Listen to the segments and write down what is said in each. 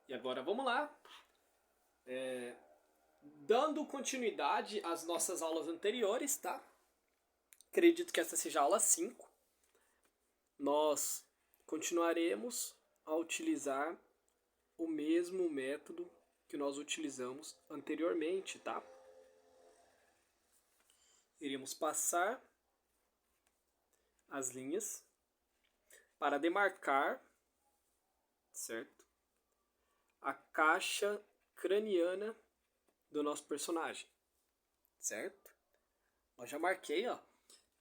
E agora vamos lá, dando continuidade às nossas aulas anteriores, tá? Acredito que essa seja a aula 5. Nós continuaremos a utilizar o mesmo método que nós utilizamos anteriormente, tá? Iremos passar as linhas para demarcar, certo? A caixa craniana do nosso personagem, certo? Eu já marquei, ó.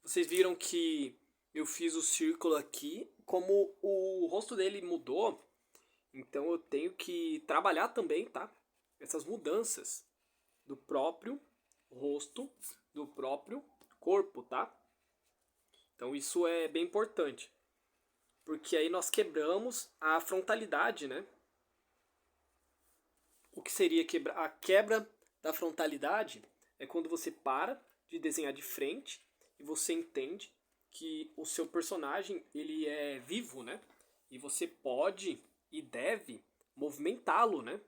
Vocês viram que eu fiz o círculo aqui, como o rosto dele mudou, então eu tenho que trabalhar também, tá? Essas mudanças do próprio rosto, do próprio corpo, tá? Então isso é bem importante, porque aí nós quebramos a frontalidade, né? O que seria a quebra da frontalidade é quando você para de desenhar de frente e você entende que o seu personagem ele é vivo, né? E você pode e deve movimentá-lo, né?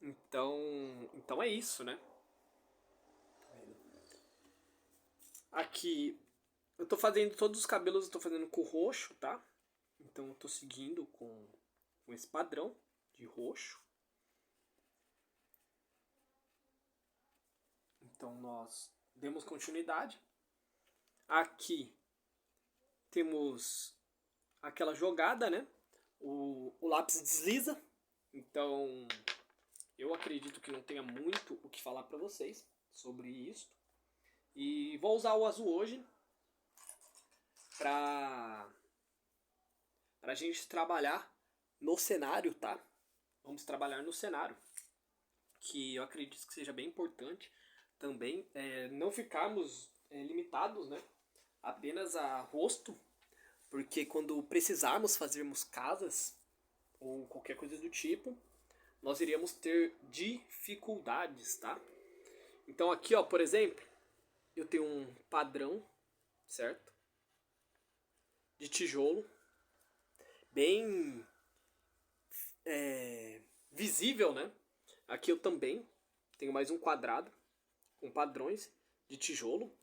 Então é isso, né? Aqui eu tô fazendo todos os cabelos, eu tô fazendo com roxo, tá? Então eu tô seguindo com esse padrão de roxo. Então nós demos continuidade. Aqui temos aquela jogada, né? O lápis desliza. Então eu acredito que não tenha muito o que falar para vocês sobre isso. E vou usar o azul hoje para a gente trabalhar no cenário, tá? Vamos trabalhar no cenário, que eu acredito que seja bem importante também não ficarmos limitados, né? Apenas a rosto, porque quando precisarmos fazermos casas ou qualquer coisa do tipo, nós iríamos ter dificuldades, tá? Então aqui, ó, por exemplo, eu tenho um padrão, certo? De tijolo, bem visível, né? Aqui eu também tenho mais um quadrado com padrões de tijolo.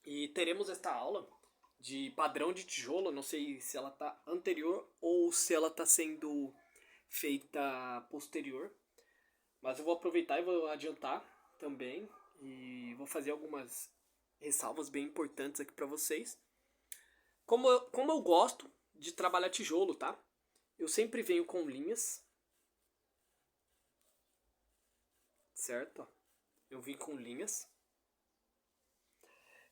E teremos esta aula de padrão de tijolo, não sei se ela está anterior ou se ela está sendo feita posterior. Mas eu vou aproveitar e vou adiantar também e vou fazer algumas ressalvas bem importantes aqui para vocês. Como eu gosto de trabalhar tijolo, tá? Eu sempre venho com linhas, certo? Eu vim com linhas.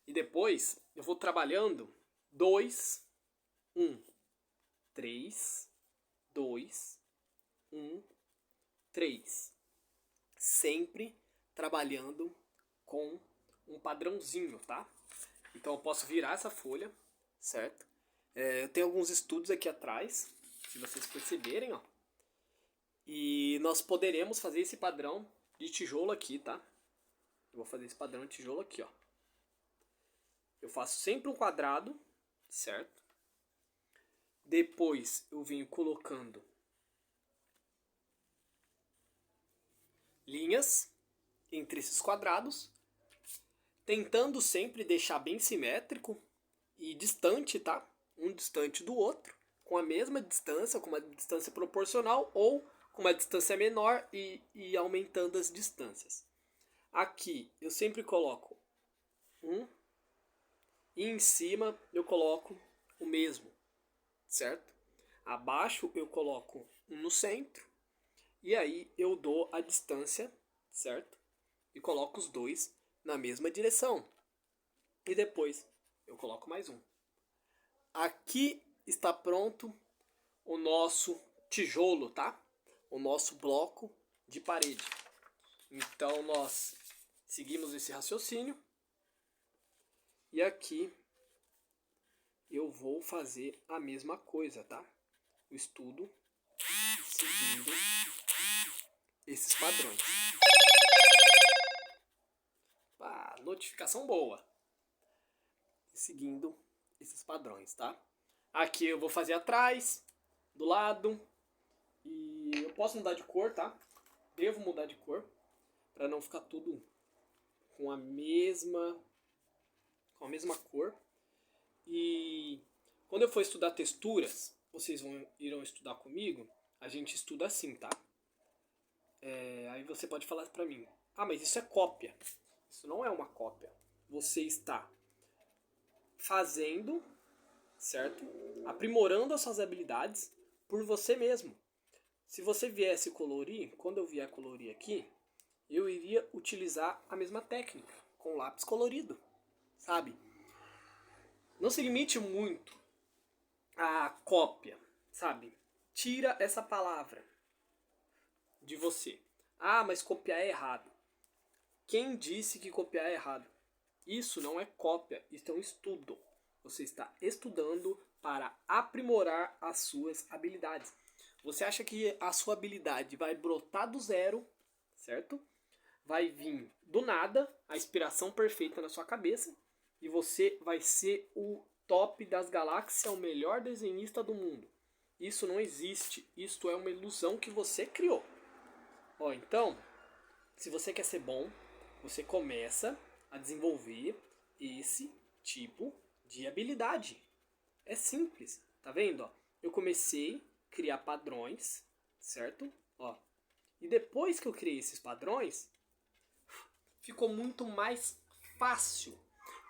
E depois eu vou trabalhando 2, 1, 3, 2, 1, 3. Sempre trabalhando com um padrãozinho, tá? Então eu posso virar essa folha, certo? Eu tenho alguns estudos aqui atrás, se vocês perceberem, ó. E nós poderemos fazer esse padrão de tijolo aqui, tá? Eu vou fazer esse padrão de tijolo aqui, ó. Eu faço sempre um quadrado, certo? Depois eu venho colocando linhas entre esses quadrados, tentando sempre deixar bem simétrico e distante, tá? Um distante do outro, com a mesma distância, com uma distância proporcional ou com uma distância menor e aumentando as distâncias. Aqui eu sempre coloco um e em cima eu coloco o mesmo, certo? Abaixo eu coloco um no centro e aí eu dou a distância, certo? E coloco os dois na mesma direção. E depois eu coloco mais um. Aqui está pronto o nosso tijolo, tá? O nosso bloco de parede. Então nós seguimos esse raciocínio. E aqui eu vou fazer a mesma coisa, tá? O estudo seguindo esses padrões. Notificação boa. Seguindo esses padrões, tá? Aqui eu vou fazer atrás, do lado, e eu posso mudar de cor, tá? Devo mudar de cor, para não ficar tudo com a mesma cor. E quando eu for estudar texturas, vocês irão estudar comigo, a gente estuda assim, tá? Aí você pode falar pra mim, mas isso é cópia. Isso não é uma cópia. Você está fazendo, certo? Aprimorando as suas habilidades por você mesmo. Se você viesse colorir, quando eu vier colorir aqui, eu iria utilizar a mesma técnica, com lápis colorido, sabe? Não se limite muito à cópia, sabe? Tira essa palavra de você. Mas copiar é errado. Quem disse que copiar é errado? Isso não é cópia, isso é um estudo. Você está estudando para aprimorar as suas habilidades. Você acha que a sua habilidade vai brotar do zero, certo? Vai vir do nada, a inspiração perfeita na sua cabeça, e você vai ser o top das galáxias, o melhor desenhista do mundo. Isso não existe, isto é uma ilusão que você criou. Então, se você quer ser bom, você começa a desenvolver esse tipo de habilidade. É simples, tá vendo? Eu comecei a criar padrões, certo? E depois que eu criei esses padrões, ficou muito mais fácil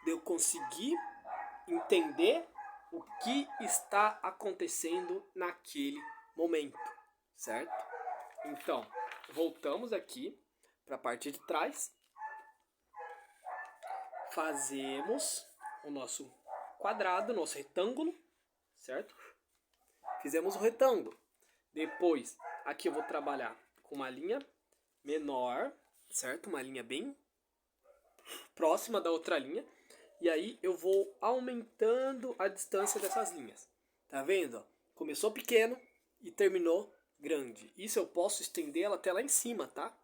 de eu conseguir entender o que está acontecendo naquele momento, certo? Então, voltamos aqui para a parte de trás. Fazemos o nosso quadrado, nosso retângulo, certo? Fizemos o retângulo. Depois, aqui eu vou trabalhar com uma linha menor, certo? Uma linha bem próxima da outra linha. E aí eu vou aumentando a distância dessas linhas. Tá vendo? Começou pequeno e terminou grande. Isso eu posso estender ela até lá em cima, tá?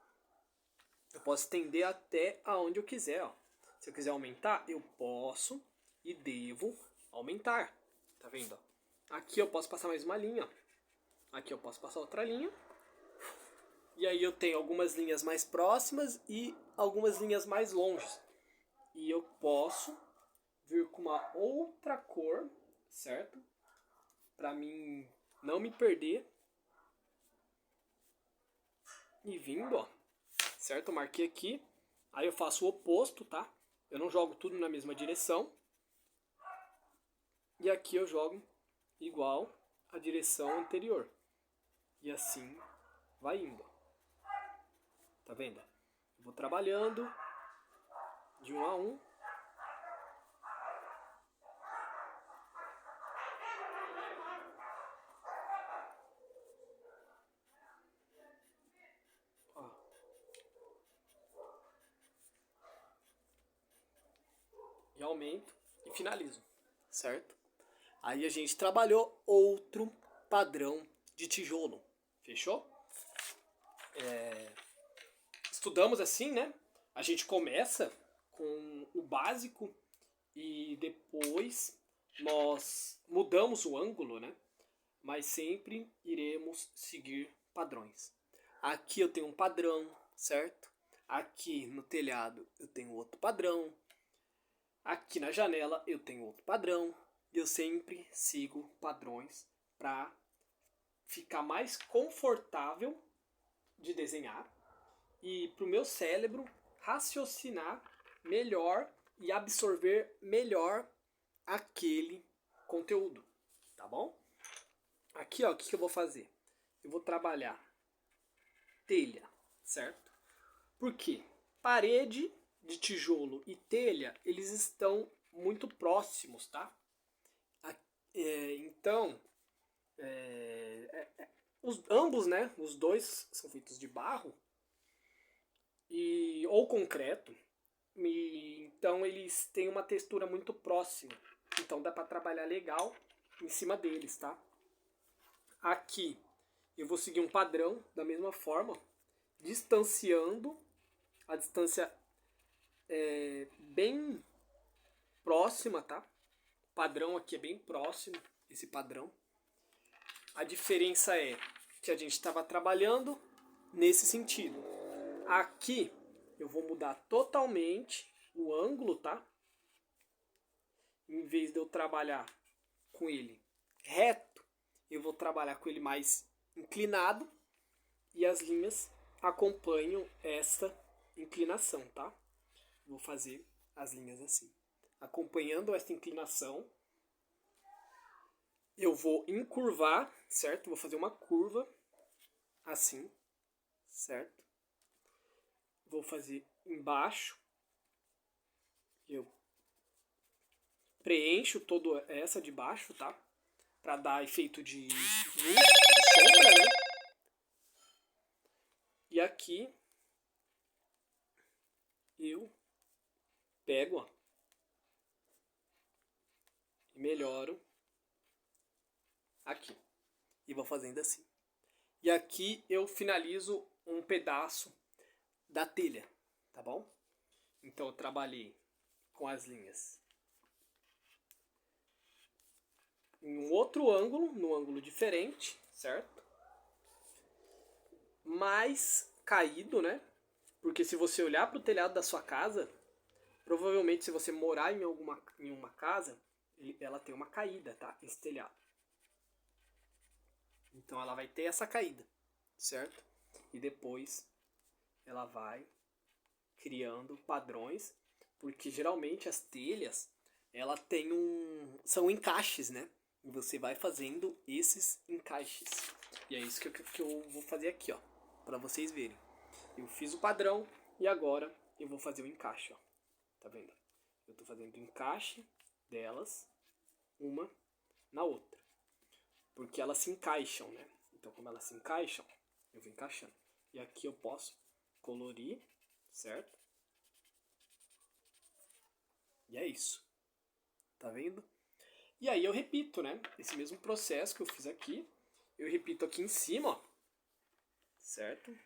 Eu posso estender até aonde eu quiser, ó. Se eu quiser aumentar, eu posso e devo aumentar. Tá vendo? Aqui eu posso passar mais uma linha. Aqui eu posso passar outra linha. E aí eu tenho algumas linhas mais próximas e algumas linhas mais longe. E eu posso vir com uma outra cor, certo? Pra mim não me perder. E vindo, ó. Certo? Eu marquei aqui. Aí eu faço o oposto, tá? Eu não jogo tudo na mesma direção. E aqui eu jogo igual a direção anterior. E assim vai indo. Tá vendo? Eu vou trabalhando de um a um. Ó. E aumento e finalizo. Certo? Aí a gente trabalhou outro padrão de tijolo. Fechou? Estudamos assim, né? A gente começa com o básico e depois nós mudamos o ângulo, né? Mas sempre iremos seguir padrões. Aqui eu tenho um padrão, certo? Aqui no telhado eu tenho outro padrão. Aqui na janela eu tenho outro padrão. E eu sempre sigo padrões para ficar mais confortável de desenhar e para o meu cérebro raciocinar melhor e absorver melhor aquele conteúdo, tá bom? Aqui, ó, o que eu vou fazer? Eu vou trabalhar telha, certo? Por quê? Parede de tijolo e telha, eles estão muito próximos, tá? Então, ambos, né? Os dois são feitos de barro ou concreto. Então eles têm uma textura muito próxima. Então dá para trabalhar legal em cima deles, tá? Aqui eu vou seguir um padrão da mesma forma, distanciando a distância bem próxima, tá? O padrão aqui é bem próximo, esse padrão. A diferença é que a gente estava trabalhando nesse sentido. Aqui eu vou mudar totalmente o ângulo, tá? Em vez de eu trabalhar com ele reto, eu vou trabalhar com ele mais inclinado e as linhas acompanham essa inclinação, tá? Vou fazer as linhas assim. Acompanhando essa inclinação, eu vou encurvar, certo? Vou fazer uma curva assim, certo? Vou fazer embaixo. Eu preencho toda essa de baixo, tá? Pra dar efeito de luz, de sombra, né? E aqui eu pego, ó, e melhoro aqui. E vou fazendo assim. E aqui eu finalizo um pedaço da telha, tá bom? Então eu trabalhei com as linhas em um outro ângulo, num ângulo diferente, certo? Mais caído, né? Porque se você olhar para o telhado da sua casa, provavelmente se você morar em uma casa, ela tem uma caída, tá? Esse telhado. Então ela vai ter essa caída, certo? E depois ela vai criando padrões, porque geralmente as telhas, ela tem são encaixes, né? E você vai fazendo esses encaixes. E é isso que eu vou fazer aqui, ó, para vocês verem. Eu fiz o padrão e agora eu vou fazer o encaixe, ó. Tá vendo? Eu tô fazendo o encaixe delas uma na outra. Porque elas se encaixam, né? Então, como elas se encaixam, eu vou encaixando. E aqui eu posso colorir, certo? E é isso. Tá vendo? E aí eu repito, né? Esse mesmo processo que eu fiz aqui, eu repito aqui em cima, ó. Certo?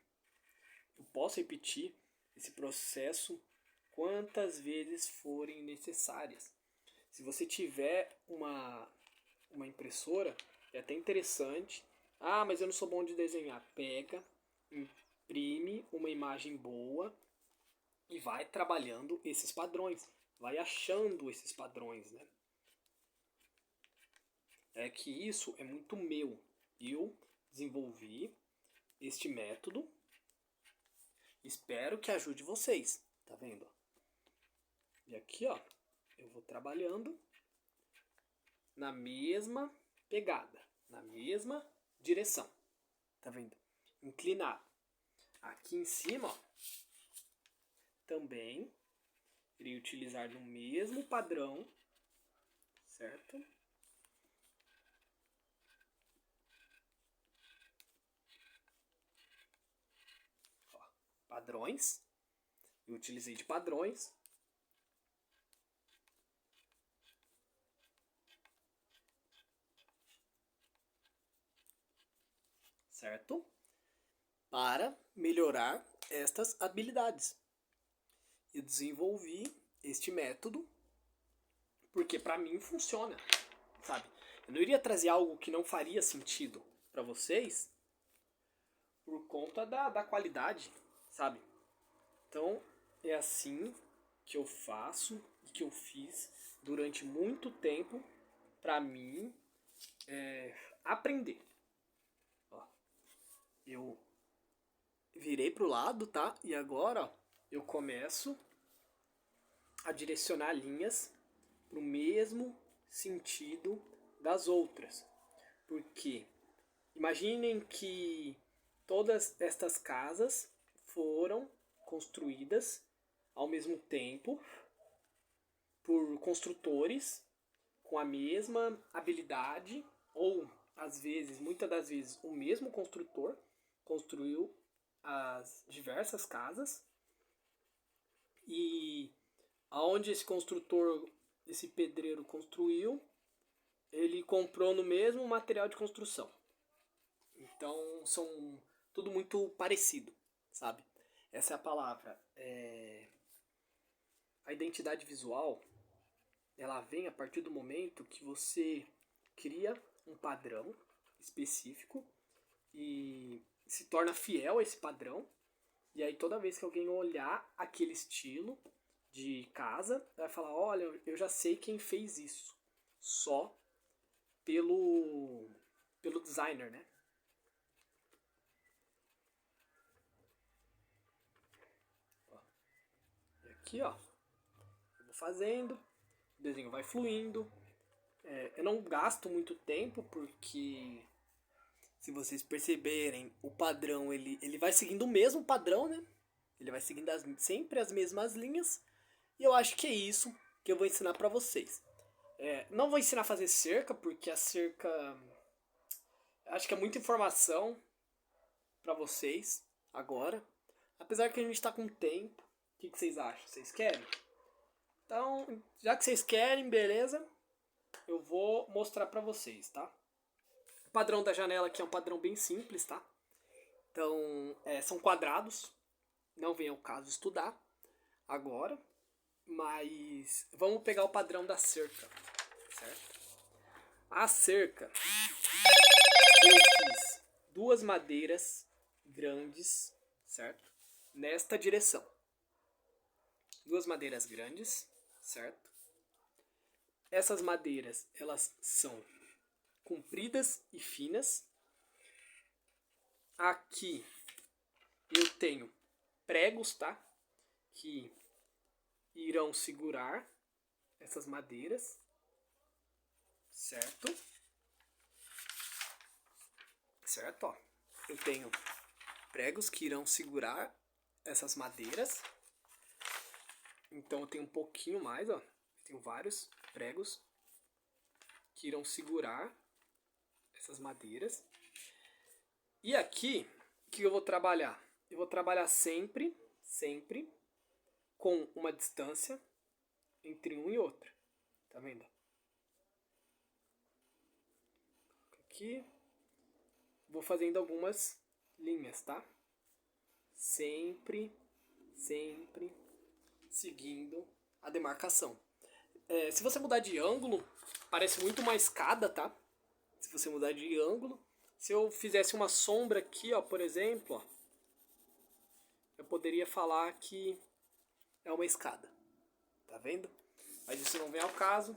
Eu posso repetir esse processo quantas vezes forem necessárias. Se você tiver uma impressora, é até interessante. Ah, mas eu não sou bom de desenhar. Pega, imprime uma imagem boa e vai trabalhando esses padrões. Vai achando esses padrões, né? É que isso é muito meu. Eu desenvolvi este método. Espero que ajude vocês. Tá vendo? E aqui, ó, eu vou trabalhando na mesma pegada, na mesma direção. Tá vendo? Inclinado. Aqui em cima, ó, também irei utilizar no mesmo padrão, certo? Ó, padrões. Eu utilizei de padrões. Certo? Para melhorar estas habilidades. Eu desenvolvi este método porque para mim funciona, sabe? Eu não iria trazer algo que não faria sentido para vocês por conta da qualidade, sabe? Então é assim que eu faço e que eu fiz durante muito tempo para mim aprender. Ó, eu virei pro lado, tá? E agora, ó, eu começo a direcionar linhas pro mesmo sentido das outras. Porque imaginem que todas estas casas foram construídas ao mesmo tempo por construtores com a mesma habilidade, ou às vezes, muitas das vezes, o mesmo construtor construiu as diversas casas, e aonde esse construtor, esse pedreiro construiu, ele comprou no mesmo material de construção. Então são tudo muito parecido, sabe? Essa é a palavra. A identidade visual, ela vem a partir do momento que você cria um padrão específico e se torna fiel a esse padrão. E aí toda vez que alguém olhar aquele estilo de casa, vai falar, olha, eu já sei quem fez isso. Só pelo designer, né? E aqui, ó, eu vou fazendo, o desenho vai fluindo. Eu não gasto muito tempo porque, se vocês perceberem, o padrão ele vai seguindo o mesmo padrão, né? Ele vai seguindo sempre as mesmas linhas. E eu acho que é isso que eu vou ensinar pra vocês. Não vou ensinar a fazer cerca, porque a cerca acho que é muita informação pra vocês agora. Apesar que a gente tá com tempo. O que vocês acham? Vocês querem? Então, já que vocês querem, beleza, eu vou mostrar pra vocês, tá? O padrão da janela aqui é um padrão bem simples, tá? Então, são quadrados. Não vem ao caso estudar agora. Mas vamos pegar o padrão da cerca, certo? A cerca, eu fiz 2 madeiras grandes, certo? Nesta direção. 2 madeiras grandes, certo? Essas madeiras, elas são compridas e finas. Aqui eu tenho pregos, tá? Que irão segurar essas madeiras, certo? Certo, ó. Eu tenho pregos que irão segurar essas madeiras. Então eu tenho um pouquinho mais, ó. Eu tenho vários pregos que irão segurar essas madeiras. E aqui, o que eu vou trabalhar? Eu vou trabalhar sempre com uma distância entre um e outro. Tá vendo? Aqui, vou fazendo algumas linhas, tá? Sempre seguindo a demarcação. Se você mudar de ângulo, parece muito uma escada, tá? Se você mudar de ângulo. Se eu fizesse uma sombra aqui, ó, por exemplo, ó, eu poderia falar que é uma escada. Tá vendo? Mas isso não vem ao caso.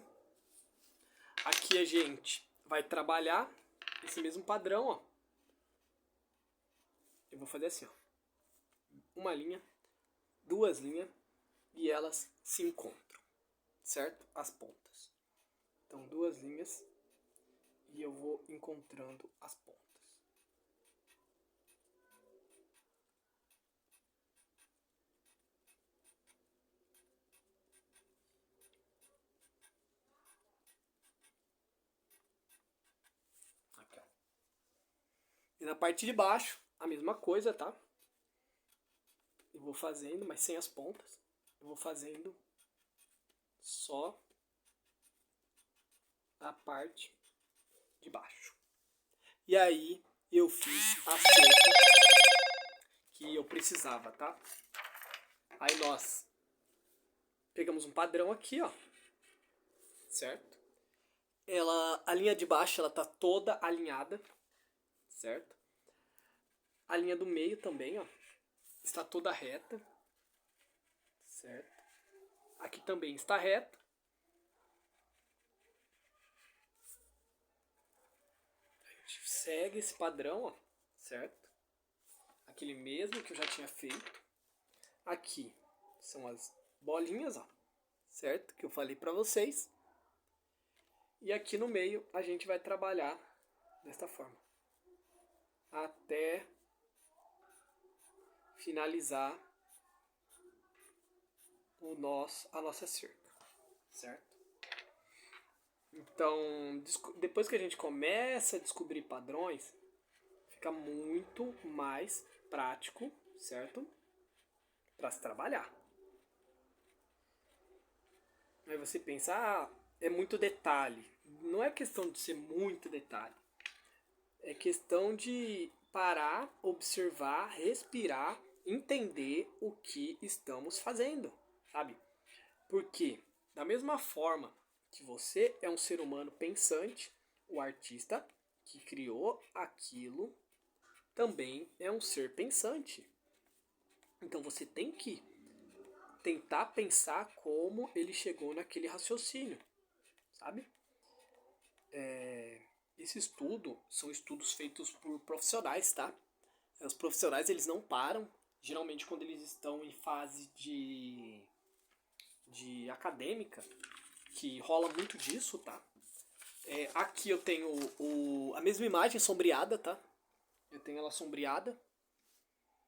Aqui a gente vai trabalhar esse mesmo padrão, ó. Eu vou fazer assim, ó. Uma linha, 2 linhas e elas se encontram, certo? As pontas. Então 2 linhas e eu vou encontrando as pontas. Aqui, ó. E na parte de baixo, a mesma coisa, tá? Eu vou fazendo, mas sem as pontas. Eu vou fazendo só a parte de baixo. E aí eu fiz a cerca que eu precisava, tá? Aí nós pegamos um padrão aqui, ó. Certo? A linha de baixo, ela tá toda alinhada, certo? A linha do meio também, ó, está toda reta, certo? Aqui também está reta. A gente segue esse padrão, ó, certo? Aquele mesmo que eu já tinha feito. Aqui são as bolinhas, ó, certo? Que eu falei pra vocês. E aqui no meio a gente vai trabalhar desta forma. Até finalizar a nossa cerca, certo? Então, depois que a gente começa a descobrir padrões, fica muito mais prático, certo? Para se trabalhar. Aí você pensa, é muito detalhe. Não é questão de ser muito detalhe. É questão de parar, observar, respirar, entender o que estamos fazendo, sabe? Porque, da mesma forma que você é um ser humano pensante, o artista que criou aquilo também é um ser pensante. Então você tem que tentar pensar como ele chegou naquele raciocínio, sabe? Esse estudo são estudos feitos por profissionais, tá? Os profissionais, eles não param, geralmente quando eles estão em fase de acadêmica, que rola muito disso, tá? Aqui eu tenho a mesma imagem sombreada, tá? Eu tenho ela sombreada,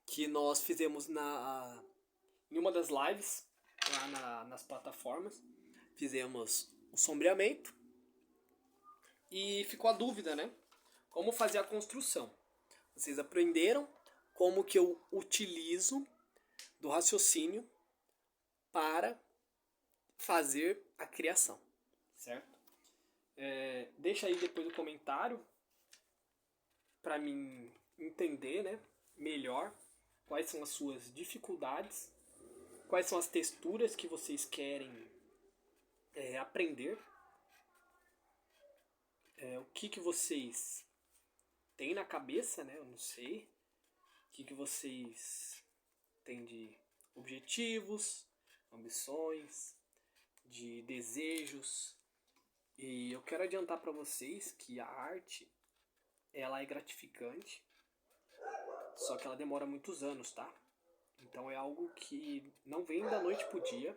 que nós fizemos em uma das lives, lá nas plataformas. Fizemos o sombreamento e ficou a dúvida, né? Como fazer a construção. Vocês aprenderam como que eu utilizo do raciocínio para fazer a criação, certo? Deixa aí depois o comentário para mim entender, né, melhor quais são as suas dificuldades, quais são as texturas que vocês querem aprender, o que vocês têm na cabeça, né? Eu não sei. O que vocês têm de objetivos, ambições, de desejos. E eu quero adiantar para vocês que a arte, ela é gratificante, só que ela demora muitos anos, tá? Então é algo que não vem da noite pro dia,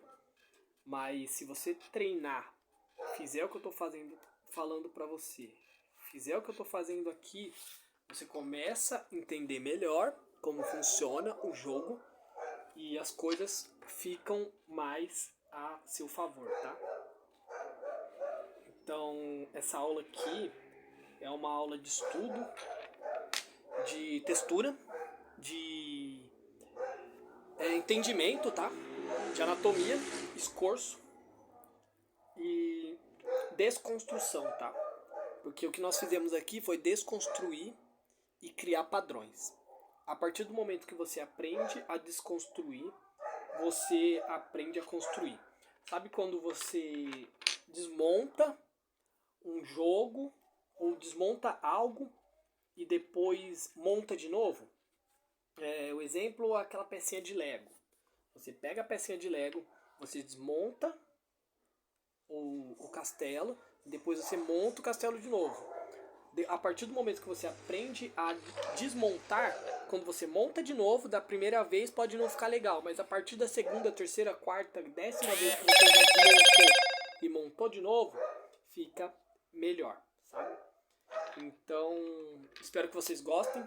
mas se você treinar, fizer o que eu tô falando para você, fizer o que eu tô fazendo aqui, você começa a entender melhor como funciona o jogo e as coisas ficam mais a seu favor, tá? Então, essa aula aqui é uma aula de estudo, de textura, de entendimento, tá? De anatomia, escorço e desconstrução, tá? Porque o que nós fizemos aqui foi desconstruir e criar padrões. A partir do momento que você aprende a desconstruir, você aprende a construir. Sabe quando você desmonta um jogo ou desmonta algo e depois monta de novo? O exemplo é aquela pecinha de Lego. Você pega a pecinha de Lego, você desmonta o castelo e depois você monta o castelo de novo. A partir do momento que você aprende a desmontar, quando você monta de novo, da primeira vez pode não ficar legal, mas a partir da segunda, terceira, quarta, 10ª vez que você já desmontou e montou de novo, fica melhor, sabe? Então, espero que vocês gostem.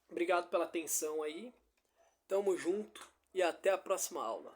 Obrigado pela atenção aí. Tamo junto e até a próxima aula.